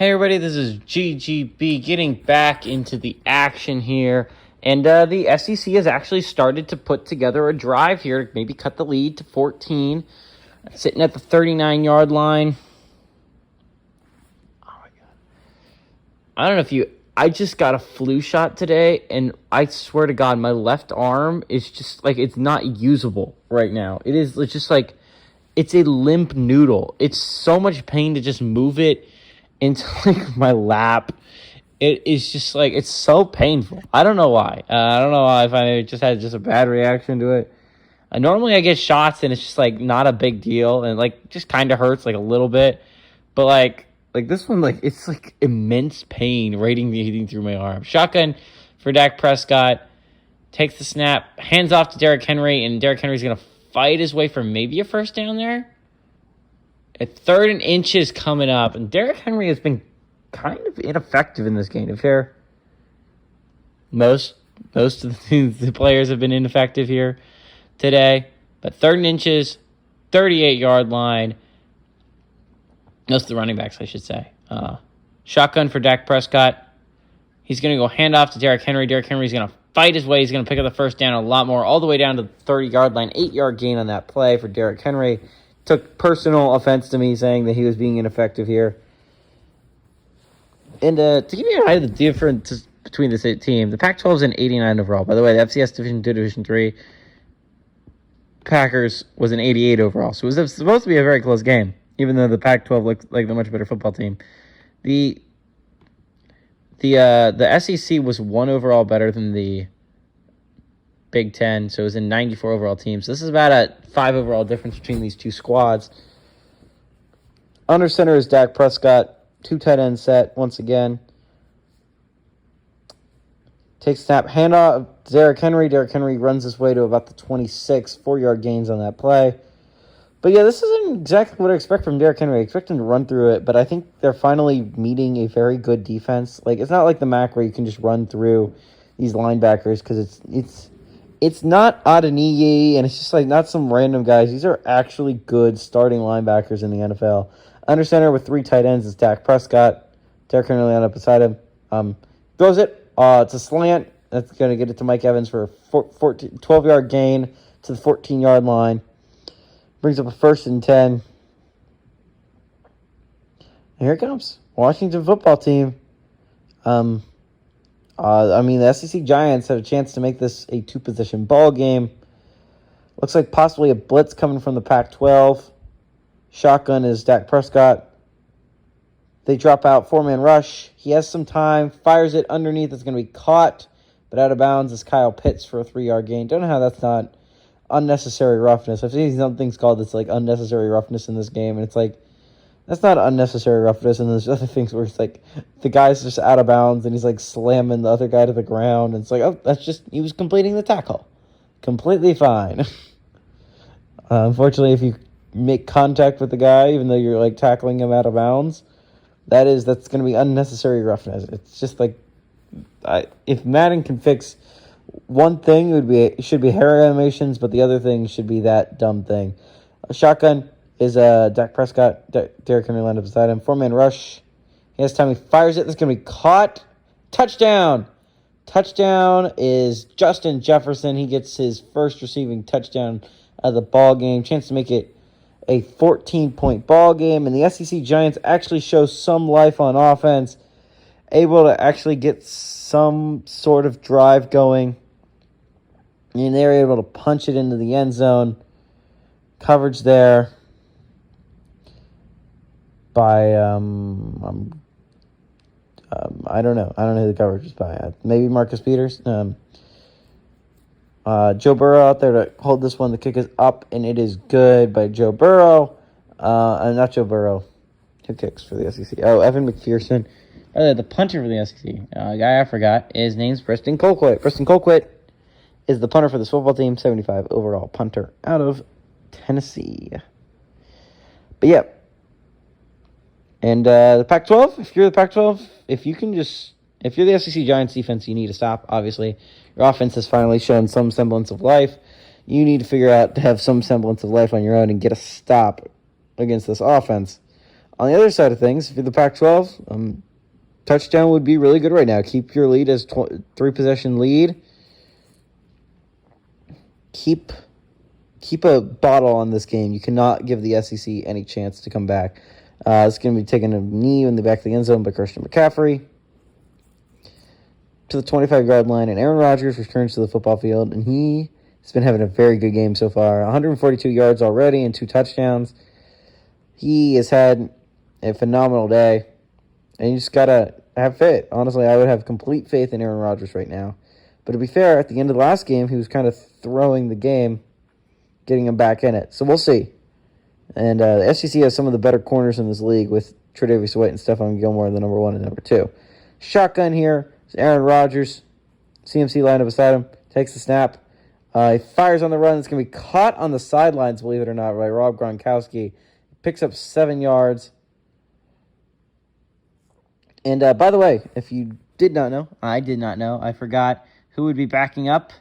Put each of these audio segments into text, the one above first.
Hey everybody, this is GGB getting back into the action here. And the SEC has actually started to put together a drive here to maybe cut the lead to 14. Sitting at the 39-yard line. Oh my God. I don't know if I just got a flu shot today, and I swear to God, my left arm is just like, it's not usable right now. It's just like, it's a limp noodle. It's so much pain to just move it into like my lap. It is just like, it's so painful. I don't know why. I don't know why. If I just had a bad reaction to it. Normally I get shots and it's just like not a big deal and like just kind of hurts like a little bit, but like this one, like it's like immense pain hitting through my arm. Shotgun for Dak Prescott, takes the snap, hands off to Derrick Henry, and Derrick Henry's gonna fight his way for maybe a first down there. A 3rd and inches coming up, and Derrick Henry has been kind of ineffective in this game. To be fair, most of the players have been ineffective here today. But 3rd and inches, 38-yard line. Most of the running backs, I should say. Shotgun for Dak Prescott. He's going to go hand off to Derrick Henry. Derrick Henry's going to fight his way. He's going to pick up the first down a lot more, all the way down to the 30-yard line. 8-yard gain on that play for Derrick Henry. Took personal offense to me saying that he was being ineffective here. And to give you an idea of the difference between this team, the Pac-12 is an 89 overall. By the way, the FCS Division 2, Division 3, Packers was an 88 overall. So it was supposed to be a very close game, even though the Pac-12 looked like the much better football team. The SEC was 1 overall better than the Big Ten, so it was a 94 overall team. So this is about a 5 overall difference between these two squads. Under center is Dak Prescott. 2 tight end set once again. Takes snap, handoff to Derrick Henry. Derrick Henry runs his way to about the 26, 4-yard gains on that play. But yeah, this isn't exactly what I expect from Derrick Henry. I expect him to run through it, but I think they're finally meeting a very good defense. Like, it's not like the MAC where you can just run through these linebackers because it's not Adeniyi, and it's just like not some random guys. These are actually good starting linebackers in the NFL. Under center with 3 tight ends is Dak Prescott. Derrick Henry lined up beside him. Throws it. It's a slant. That's going to get it to Mike Evans for a 12-yard gain to the 14-yard line. Brings up a 1st and 10. And here it comes. Washington Football Team. The SEC Giants have a chance to make this a 2-position ball game. Looks like possibly a blitz coming from the Pac-12. Shotgun is Dak Prescott. They drop out, 4-man rush. He has some time, fires it underneath. It's going to be caught, but out of bounds is Kyle Pitts for a 3-yard gain. Don't know how that's not unnecessary roughness. I've seen some things called this like unnecessary roughness in this game, and it's like, that's not unnecessary roughness, and there's other things where it's like the guy's just out of bounds and he's like slamming the other guy to the ground. And it's like, oh, that's just, he was completing the tackle. Completely fine. Unfortunately, if you make contact with the guy, even though you're like tackling him out of bounds, that's going to be unnecessary roughness. It's just like, if Madden can fix one thing, it should be hair animations, but the other thing should be that dumb thing. A shotgun is Dak Prescott. Derrick Henry lined up beside him. 4-man rush. He has time. He fires it. That's going to be caught. Touchdown. Touchdown is Justin Jefferson. He gets his first receiving touchdown of the ball game. Chance to make it a 14-point ball game. And the SEC Giants actually show some life on offense. Able to actually get some sort of drive going. And they're able to punch it into the end zone. Coverage there by I don't know who the coverage is by. Maybe Marcus Peters. Joe Burrow out there to hold this one. The kick is up, and it is good by Joe Burrow. Not Joe Burrow. Who kicks for the SEC? Oh, Evan McPherson. The punter for the SEC. Guy I forgot. His name's Preston Colquitt. Preston Colquitt is the punter for this football team. 75 overall punter out of Tennessee. But yeah. And the Pac-12, if you're the Pac-12, if you're the SEC Giants defense, you need to stop, obviously. Your offense has finally shown some semblance of life. You need to figure out to have some semblance of life on your own and get a stop against this offense. On the other side of things, if you're the Pac-12, touchdown would be really good right now. Keep your lead as 3-possession lead. Keep a bottle on this game. You cannot give the SEC any chance to come back. It's going to be taking a knee in the back of the end zone by Christian McCaffrey to the 25-yard line, and Aaron Rodgers returns to the football field, and he's been having a very good game so far. 142 yards already and 2 touchdowns. He has had a phenomenal day, and you just got to have faith. Honestly, I would have complete faith in Aaron Rodgers right now. But to be fair, at the end of the last game, he was kind of throwing the game, getting him back in it. So we'll see. And the SEC has some of the better corners in this league with Tre'Davious White and Stephon Gilmore, the number 1 and number 2. Shotgun here. Aaron Rodgers, CMC lined up beside him, takes the snap. He fires on the run. It's going to be caught on the sidelines, believe it or not, by Rob Gronkowski. Picks up 7 yards. And by the way, if you did not know, I did not know, I forgot who would be backing up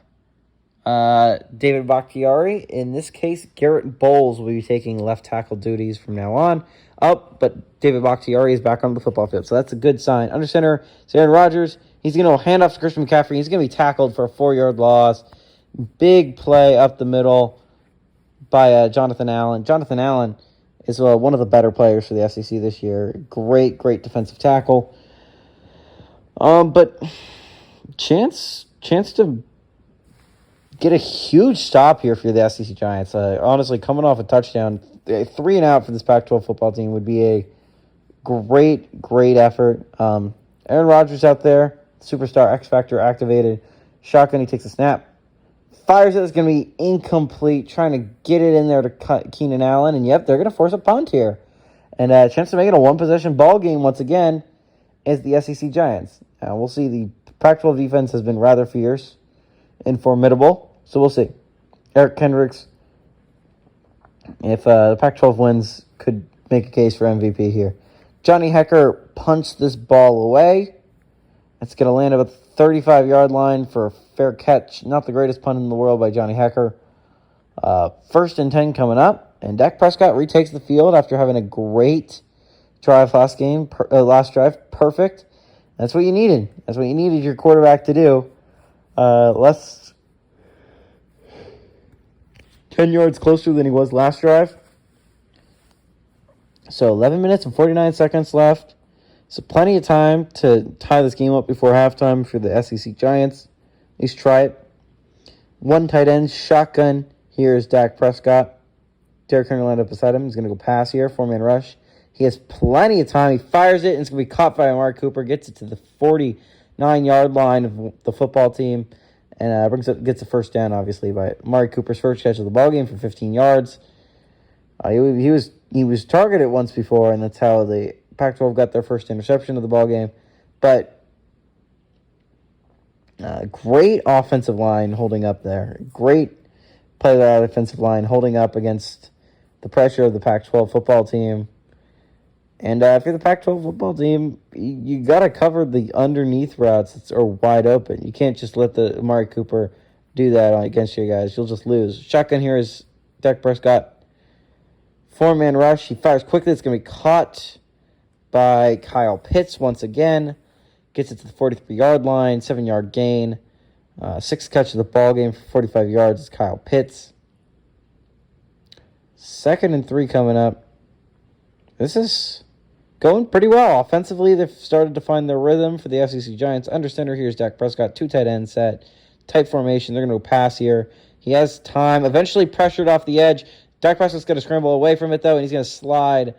David Bakhtiari. In this case, Garrett Bowles will be taking left tackle duties from now on. But David Bakhtiari is back on the football field, so that's a good sign. Under center, it's Aaron Rodgers. He's going to hand off to Christian McCaffrey. He's going to be tackled for a 4-yard loss. Big play up the middle by Jonathan Allen. Jonathan Allen is one of the better players for the SEC this year. Great defensive tackle. But chance to get a huge stop here for the SEC Giants. Honestly, coming off a touchdown, 3 and out for this Pac-12 football team would be a great effort. Aaron Rodgers out there, superstar X Factor activated. Shotgun, he takes a snap. Fires it. It's going to be incomplete. Trying to get it in there to cut Keenan Allen. And yep, they're going to force a punt here. And a chance to make it a 1-possession ball game once again is the SEC Giants. We'll see. The Pac-12 defense has been rather fierce and formidable. So we'll see. Eric Kendricks, if the Pac-12 wins, could make a case for MVP here. Johnny Hecker punched this ball away. It's going to land at the 35-yard line for a fair catch. Not the greatest punt in the world by Johnny Hecker. 1st and 10 coming up. And Dak Prescott retakes the field after having a great drive last drive. Perfect. That's what you needed. That's what you needed your quarterback to do. Less 10 yards closer than he was last drive. So 11 minutes and 49 seconds left. So plenty of time to tie this game up before halftime for the SEC Giants. At least try it. 1 tight end, shotgun. Here's Dak Prescott. Derrick Henry lined up beside him. He's going to go pass here, 4-man rush. He has plenty of time. He fires it, and it's going to be caught by Amari Cooper. Gets it to the 49-yard line of the football team, and gets a first down, obviously, by Amari Cooper's first catch of the ballgame for 15 yards. He was targeted once before, and that's how the Pac-12 got their first interception of the ballgame. But great offensive line holding up there. Great play by that offensive line holding up against the pressure of the Pac-12 football team. And if you're the Pac-12 football team, you got to cover the underneath routes that are wide open. You can't just let the Amari Cooper do that against you guys. You'll just lose. Shotgun here is Dak Prescott. 4-man rush. He fires quickly. It's going to be caught by Kyle Pitts once again. Gets it to the 43-yard line. 7-yard gain. 6th catch of the ball game for 45 yards is Kyle Pitts. 2nd and 3 coming up. This is going pretty well. Offensively, they've started to find their rhythm for the SEC Giants. Under center here is Dak Prescott. 2 tight end set. Tight formation. They're going to go pass here. He has time. Eventually pressured off the edge. Dak Prescott's going to scramble away from it, though, and he's going to slide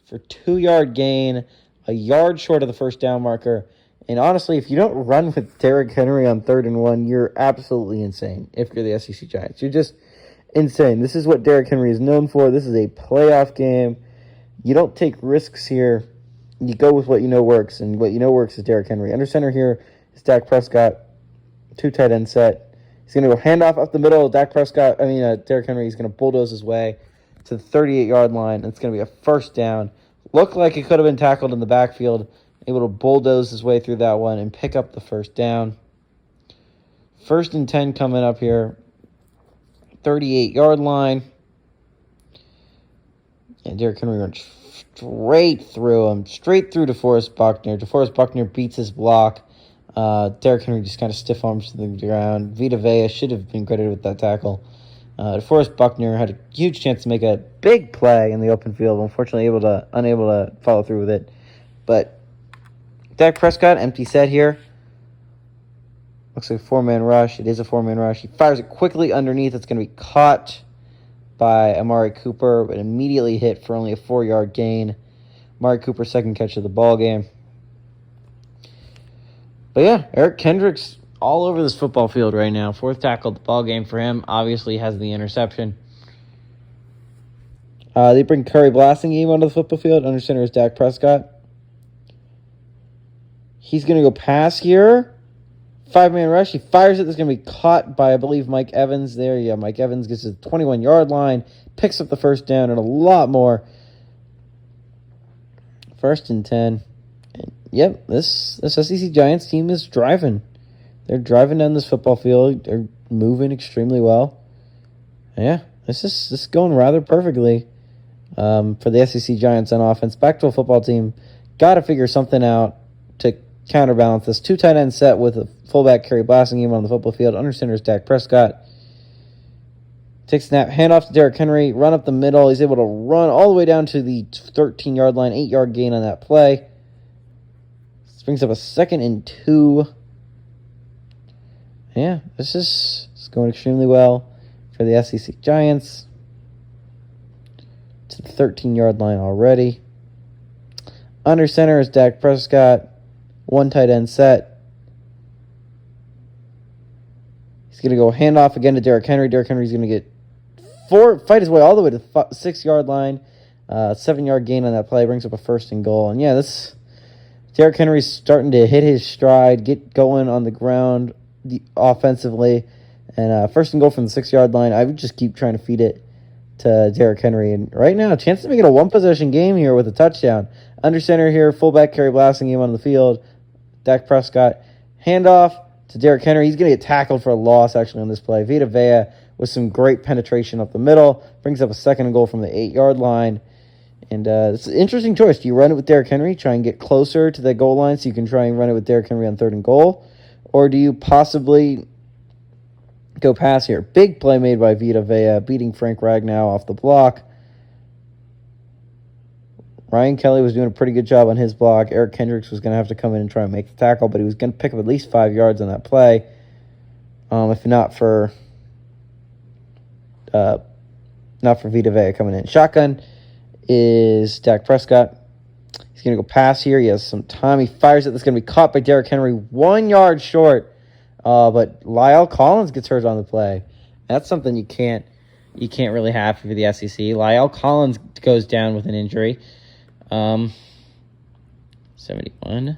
for 2-yard gain, a yard short of the first down marker. And honestly, if you don't run with Derrick Henry on 3rd and 1, you're absolutely insane if you're the SEC Giants. You're just insane. This is what Derrick Henry is known for. This is a playoff game. You don't take risks here. You go with what you know works, and what you know works is Derrick Henry. Under center here is Dak Prescott. 2 tight end set. He's going to go handoff up the middle. Derrick Henry is going to bulldoze his way to the 38-yard line. It's going to be a first down. Looked like he could have been tackled in the backfield. Able to bulldoze his way through that one and pick up the first down. 1st and 10 coming up here. 38-yard line. And Derrick Henry runs straight through him, straight through DeForest Buckner. DeForest Buckner beats his block. Derrick Henry just kind of stiff arms to the ground. Vita Vea should have been credited with that tackle. DeForest Buckner had a huge chance to make a big play in the open field. Unfortunately, unable to follow through with it. But Dak Prescott, empty set here. Looks like a four-man rush. It is a four-man rush. He fires it quickly underneath. It's going to be caught by Amari Cooper, but immediately hit for only a 4-yard gain. Amari Cooper's second catch of the ball game. But yeah, Eric Kendricks all over this football field right now. Fourth tackle of the ball game for him. Obviously has the interception. They bring Curry Blasingame onto the football field. Under center is Dak Prescott. He's going to go pass here. 5-man rush. He fires it. That's going to be caught by, I believe, Mike Evans there. Yeah, Mike Evans gets to the 21-yard line, picks up the first down, and a lot more. 1st and 10. And, yep, this SEC Giants team is driving. They're driving down this football field. They're moving extremely well. And yeah, this is going rather perfectly for the SEC Giants on offense. Pac-12 football team got to figure something out to counterbalance this. 2 tight end set with a fullback Curry Blasingame on the football field. Under center is Dak Prescott. Takes snap, handoff to Derrick Henry, run up the middle. He's able to run all the way down to the 13-yard line, 8-yard gain on that play. This brings up a 2nd and 2. Yeah, this is going extremely well for the SEC Giants. To the 13-yard line already. Under center is Dak Prescott. 1 tight end set. He's going to go handoff again to Derrick Henry. Derrick Henry's going to get fight his way all the way to the 6-yard line. 7-yard gain on that play. Brings up a 1st and goal. And yeah, Derrick Henry's starting to hit his stride, get going on the ground offensively. And 1st and goal from the 6-yard line. I would just keep trying to feed it to Derrick Henry. And right now, chance to make it a one-possession game here with a touchdown. Under center here, fullback Curry Blasingame on the field. Dak Prescott. Handoff to Derrick Henry. He's going to get tackled for a loss, actually, on this play. Vita Vea with some great penetration up the middle. Brings up a 2nd and goal from the 8-yard line. And it's an interesting choice. Do you run it with Derrick Henry, try and get closer to the goal line so you can try and run it with Derrick Henry on 3rd and goal? Or do you possibly go pass here? Big play made by Vita Vea, beating Frank Ragnow off the block. Ryan Kelly was doing a pretty good job on his block. Eric Kendricks was going to have to come in and try and make the tackle, but he was going to pick up at least 5 yards on that play. If not for Vita Vea coming in. Shotgun is Dak Prescott. He's going to go pass here. He has some time. He fires it. That's going to be caught by Derrick Henry. 1 yard short. But Lyle Collins gets hurt on the play. That's something you can't really have for the SEC. Lyle Collins goes down with an injury. 71.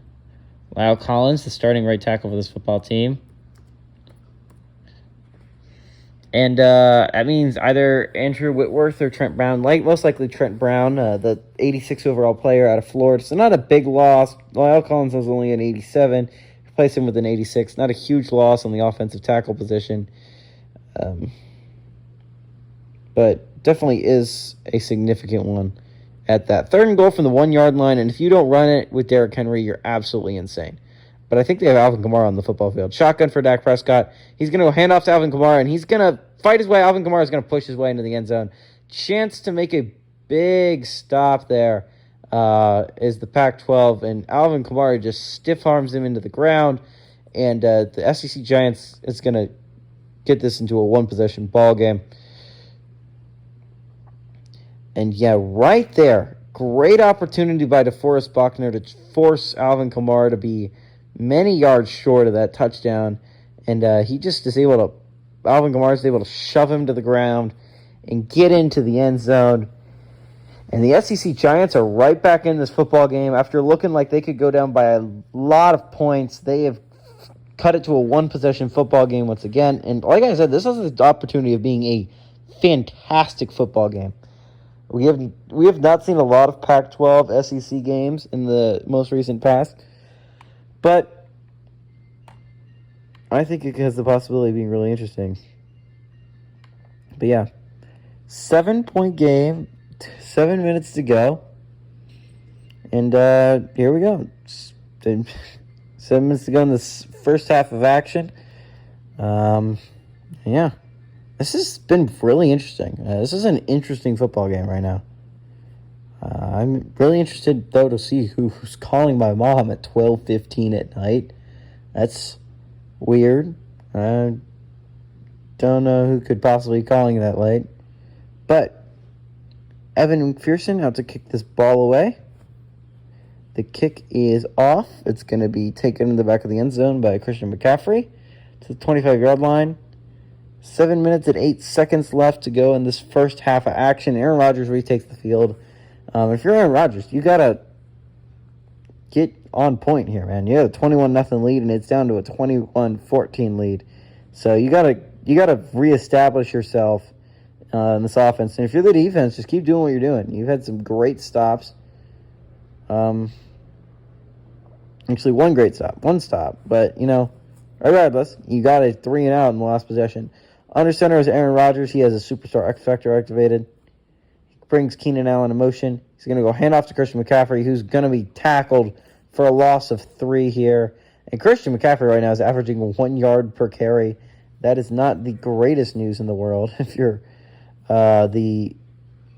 Lyle Collins, the starting right tackle for this football team. And that means either Andrew Whitworth or Trent Brown. Most likely Trent Brown, the 86 overall player out of Florida. So not a big loss. Lyle Collins was only an 87. Replace him with an 86. Not a huge loss on the offensive tackle position. But definitely is a significant one at that. 3rd and goal from the 1 yard line. And if you don't run it with Derrick Henry, you're absolutely insane. But I think they have Alvin Kamara on the football field. Shotgun for Dak Prescott. He's going to go hand off to Alvin Kamara, and he's going to fight his way. Alvin Kamara is going to push his way into the end zone. Chance to make a big stop there is the Pac-12, and Alvin Kamara just stiff arms him into the ground, and the SEC Giants is going to get this into a one-possession ball game. And yeah, right there, great opportunity by DeForest Buckner to force Alvin Kamara to be many yards short of that touchdown. And he just is able to, Alvin Kamara is able to shove him to the ground and get into the end zone. And the SEC Giants are right back in this football game. After looking like they could go down by a lot of points, they have cut it to a one-possession football game once again. And like I said, this is the opportunity of being a fantastic football game. We have not seen a lot of Pac-12 SEC games in the most recent past, but I think it has the possibility of being really interesting. But yeah, 7-point game 7 minutes to go. And here we go. 7 minutes to go in this first half of action. Yeah. This has been really interesting. This is an interesting football game right now. I'm really interested, though, to see who's calling my mom at 12:15 at night. That's weird. I don't know who could possibly be calling that late. But Evan McPherson out to kick this ball away. The kick is off. It's going to be taken in the back of the end zone by Christian McCaffrey to the 25-yard line. 7 minutes and 8 seconds left to go in this first half of action. Aaron Rodgers retakes the field. If you're Aaron Rodgers, you got to get on point here, man. You have a 21-0 lead, and it's down to a 21-14 lead. So you got to reestablish yourself in this offense. And if you're the defense, just keep doing what you're doing. You've had some great stops. Actually, one stop. But, regardless, you got a 3-and-out in the last possession. Under center is Aaron Rodgers. He has a superstar X Factor activated. He brings Keenan Allen in motion. He's going to go hand off to Christian McCaffrey, who's going to be tackled for a loss of 3 here. And Christian McCaffrey right now is averaging 1 yard per carry. That is not the greatest news in the world if you're the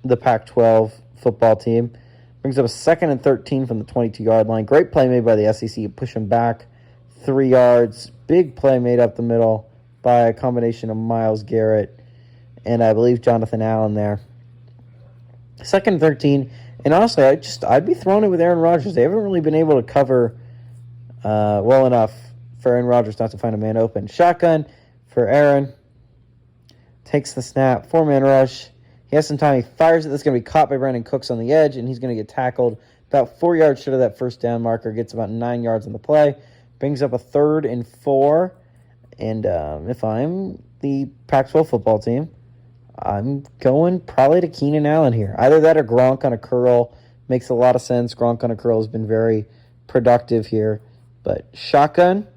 Pac-12 football team. Brings up a 2nd and 13 from the 22-yard line. Great play made by the SEC. Push him back 3 yards. Big play made up the middle by a combination of Myles Garrett and I believe Jonathan Allen there. 2nd and 13. And honestly, I'd be throwing it with Aaron Rodgers. They haven't really been able to cover well enough for Aaron Rodgers not to find a man open. Shotgun for Aaron. Takes the snap. 4-man rush. He has some time. He fires it. That's going to be caught by Brandon Cooks on the edge, and he's going to get tackled about 4 yards short of that first down marker. Gets about 9 yards on the play. Brings up a 3rd and 4. And if I'm the Pac-12 football team, I'm going probably to Keenan Allen here. Either that or Gronk on a curl. Makes a lot of sense. Gronk on a curl has been very productive here. But shotgun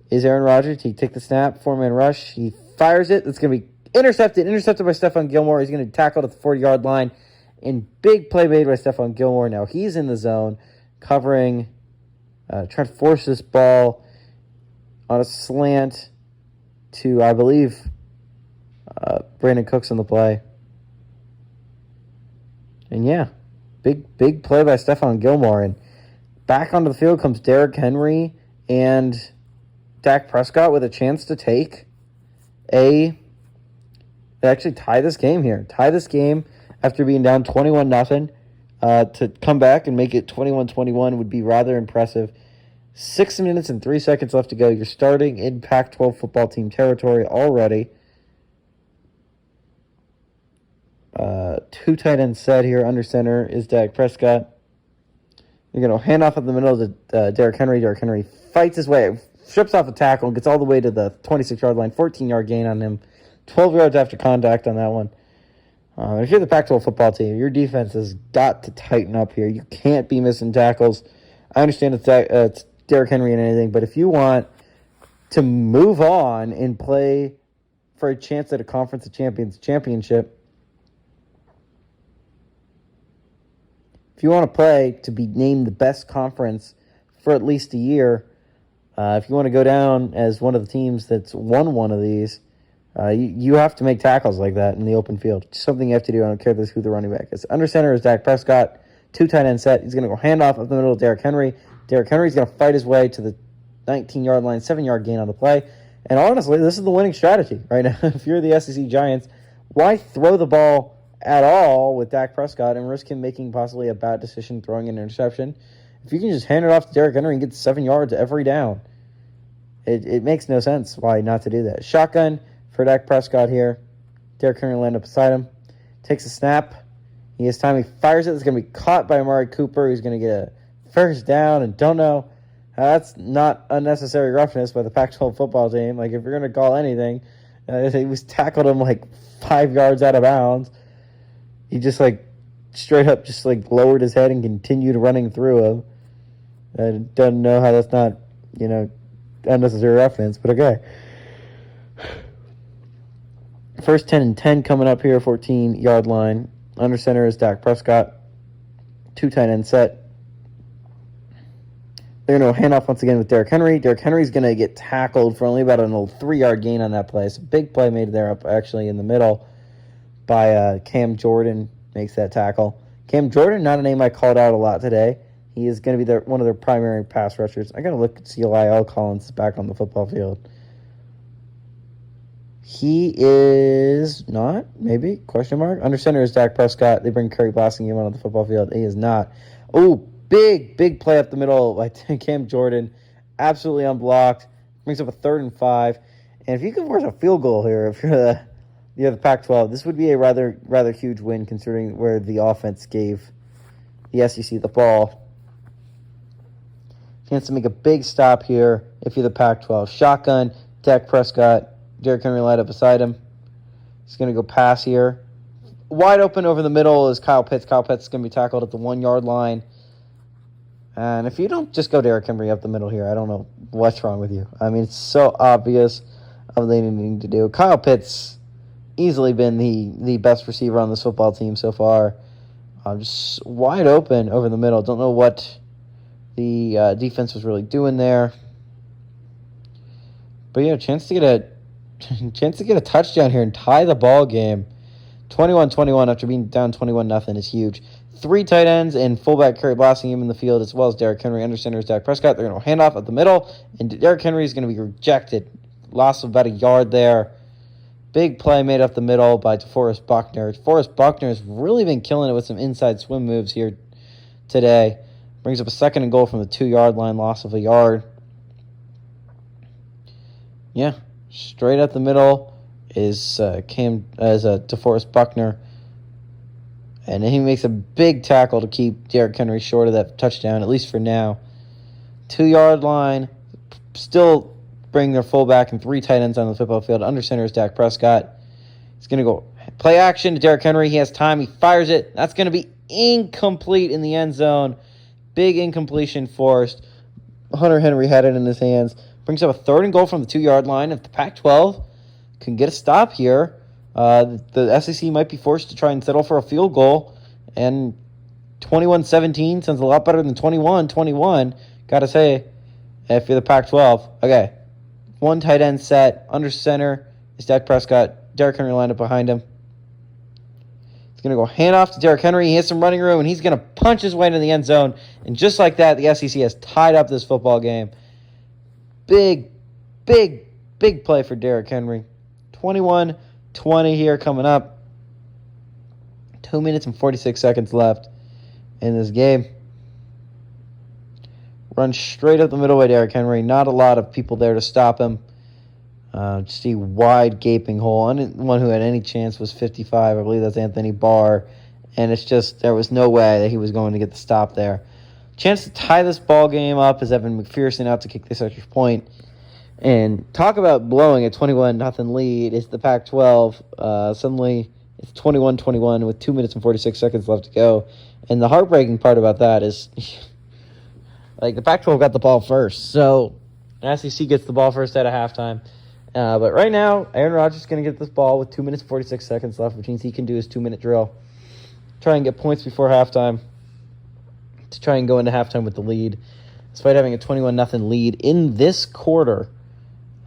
is Aaron Rodgers. He takes the snap. 4-man rush. He fires it. It's going to be intercepted by Stephon Gilmore. He's going to tackle at the 40-yard line. And big play made by Stephon Gilmore. Now he's in the zone, covering, trying to force this ball on a slant to, I believe, Brandon Cooks on the play. And yeah, big play by Stephon Gilmore. And back onto the field comes Derrick Henry and Dak Prescott with a chance to actually tie this game here. Tie this game after being down 21-0. To come back and make it 21-21 would be rather impressive. 6 minutes and 3 seconds left to go. You're starting in Pac-12 football team territory already. 2 tight ends set here. Under center is Dak Prescott. You're going to hand off at the middle to Derrick Henry. Derrick Henry fights his way, strips off a tackle, and gets all the way to the 26-yard line. 14-yard gain on him. 12 yards after contact on that one. If you're the Pac-12 football team, your defense has got to tighten up here. You can't be missing tackles. I understand it's Derrick Henry and anything, but if you want to move on and play for a chance at a Conference of Champions championship, if you want to play to be named the best conference for at least a year, if you want to go down as one of the teams that's won one of these, you have to make tackles like that in the open field. It's something you have to do. I don't care who the running back is. Under center is Dak Prescott. 2 tight end set. He's going to go handoff up the middle of Derrick Henry. Derrick Henry's going to fight his way to the 19-yard line, 7-yard gain on the play. And honestly, this is the winning strategy right now. If you're the SEC Giants, why throw the ball at all with Dak Prescott and risk him making possibly a bad decision throwing an interception? If you can just hand it off to Derrick Henry and get 7 yards every down, it makes no sense why not to do that. Shotgun for Dak Prescott here. Derrick Henry landed up beside him. Takes a snap. He has time. He fires it. It's going to be caught by Amari Cooper, who's going to get a first down. And don't know. That's not unnecessary roughness by the Pac-12 football team. Like, if you're going to call anything, he was tackled him like 5 yards out of bounds. He just straight up lowered his head and continued running through him. I don't know how that's not, unnecessary roughness, but okay. First 10 and 10 coming up here, 14-yard line. Under center is Dak Prescott. 2 tight end set. They're going to hand off once again with Derrick Henry. Derrick Henry's going to get tackled for only about an 3-yard gain on that play. So big play made there up actually in the middle by Cam Jordan makes that tackle. Cam Jordan, not a name I called out a lot today. He is going to be one of their primary pass rushers. I got to look and see Lyle Collins is back on the football field. He is not, maybe, question mark. Under center is Dak Prescott. They bring Curry Blasingame on the football field. He is not. Oh, big play up the middle by Cam Jordan. Absolutely unblocked. Brings up a 3rd and 5. And if you can force a field goal here, if you're the Pac-12, this would be a rather huge win considering where the offense gave the SEC the ball. Chance to make a big stop here if you're the Pac-12. Shotgun, Dak Prescott. Derrick Henry lined up beside him. He's going to go pass here. Wide open over the middle is Kyle Pitts. Kyle Pitts is going to be tackled at the 1-yard line. And if you don't just go Derrick Henry up the middle here, I don't know what's wrong with you. I mean, it's so obvious of what they need to do. Kyle Pitts easily been the best receiver on this football team so far. Just wide open over the middle. Don't know what the defense was really doing there. But yeah, chance to get a touchdown here and tie the ball game. 21-21 after being down 21-0 is huge. 3 tight ends and fullback Curry Blasingame in the field, as well as Derrick Henry. Under center is Dak Prescott. They're going to hand off at the middle, and Derrick Henry is going to be rejected. Loss of about a yard there. Big play made up the middle by DeForest Buckner. DeForest Buckner has really been killing it with some inside swim moves here today. Brings up a 2nd and goal from the 2-yard line, loss of a yard. Yeah, straight up the middle is DeForest Buckner. And he makes a big tackle to keep Derrick Henry short of that touchdown, at least for now. 2-yard line, still bring their fullback and 3 tight ends on the football field. Under center is Dak Prescott. He's going to go play action to Derrick Henry. He has time. He fires it. That's going to be incomplete in the end zone. Big incompletion forced. Hunter Henry had it in his hands. Brings up a 3rd and goal from the 2-yard line. If the Pac-12 can get a stop here, the SEC might be forced to try and settle for a field goal. And 21-17 sounds a lot better than 21-21. Got to say, if you're the Pac-12. Okay, 1 tight end set. Under center is Dak Prescott. Derrick Henry lined up behind him. He's going to go hand off to Derrick Henry. He has some running room, and he's going to punch his way into the end zone. And just like that, the SEC has tied up this football game. Big play for Derrick Henry. 21-20 here coming up. 2 minutes and 46 seconds left in this game. Run straight up the middle by Derrick Henry. Not a lot of people there to stop him. Just a wide gaping hole. And one who had any chance was 55. I believe that's Anthony Barr. And it's just, there was no way that he was going to get the stop there. Chance to tie this ball game up is Evan McPherson out to kick this extra point. And talk about blowing a 21-0 lead. It's the Pac-12. Suddenly, it's 21-21 with 2 minutes and 46 seconds left to go. And the heartbreaking part about that is, like, the Pac-12 got the ball first. So, SEC gets the ball first at a halftime. But right now, Aaron Rodgers is going to get this ball with 2 minutes and 46 seconds left, which means he can do his 2-minute drill. Try and get points before halftime to try and go into halftime with the lead. Despite having a 21-0 lead in this quarter,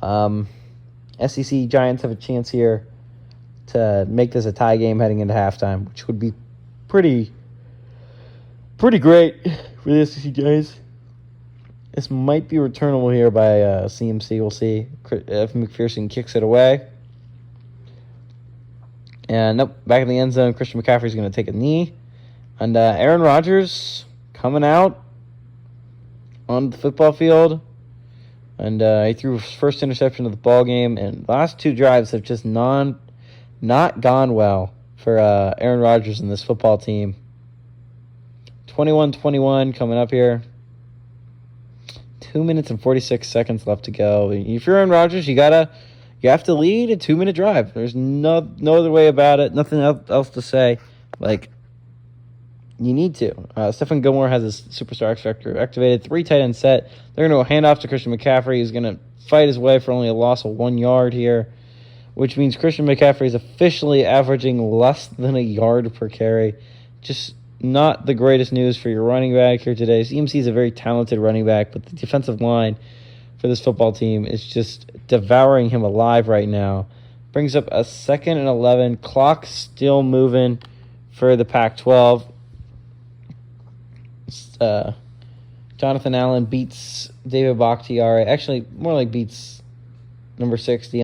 SEC Giants have a chance here to make this a tie game heading into halftime, which would be pretty great for the SEC Giants. This might be returnable here by CMC. We'll see if McPherson kicks it away. And nope, back in the end zone, Christian McCaffrey's going to take a knee. And Aaron Rodgers coming out on the football field. And he threw his first interception of the ball game. And the last 2 drives have just not gone well for Aaron Rodgers and this football team. 21-21 coming up here. 2 minutes and 46 seconds left to go. If you're Aaron Rodgers, you have to lead a 2-minute drive. There's no other way about it. Nothing else to say. Like, you need to. Stephen Gilmore has his Superstar X Factor activated. 3 tight end set. They're going to hand off to Christian McCaffrey. He's going to fight his way for only a loss of 1 yard here which means Christian McCaffrey is officially averaging less than a yard per carry. Just not the greatest news for your running back here today. CMC is a very talented running back, but the defensive line for this football team is just devouring him alive right now. Brings up a 2nd and 11. Clock still moving for the Pac-12. Jonathan Allen beats David Bakhtiari. Actually, more like beats number 60